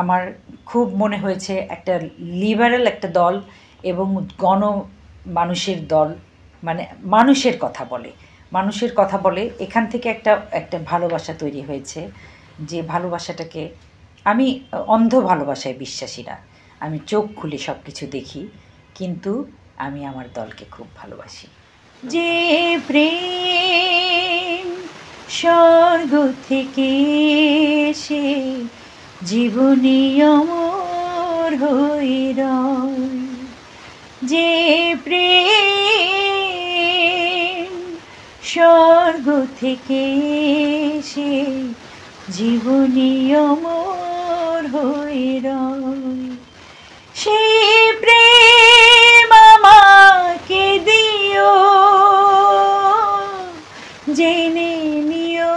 আমার খুব মনে হয়েছে একটা লিবারেল একটা দল এবং মানুষের দল, মানে মানুষের কথা বলে এখান থেকে একটা ভালোবাসা তৈরি হয়েছে। যে ভালোবাসাটাকে আমি অন্ধ ভালোবাসায় বিশ্বাসী না, আমি চোখ খুলে সব কিছু দেখি, কিন্তু আমি আমার দলকে খুব ভালোবাসি। যে প্রেম স্বর্গ থেকে এসে জীবনী অমর হয়ে রয়, যে প্রেম স্বর্গ থেকে এসে জীবনী অমর হয়ে রয়, সেই প্রেম আমাকে দিও, জেনে নিও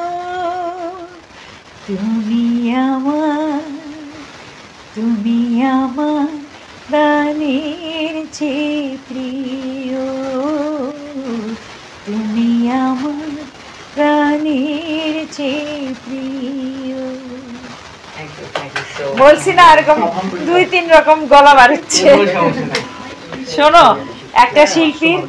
তুমি আমার প্রাণের চেয়ে প্রিয়, তুমি আমার প্রাণের চেয়ে প্রিয়। বলছি না এরকম 2-3 রকম গলা বাড়ছে। শোনো, একটা শিল্পীর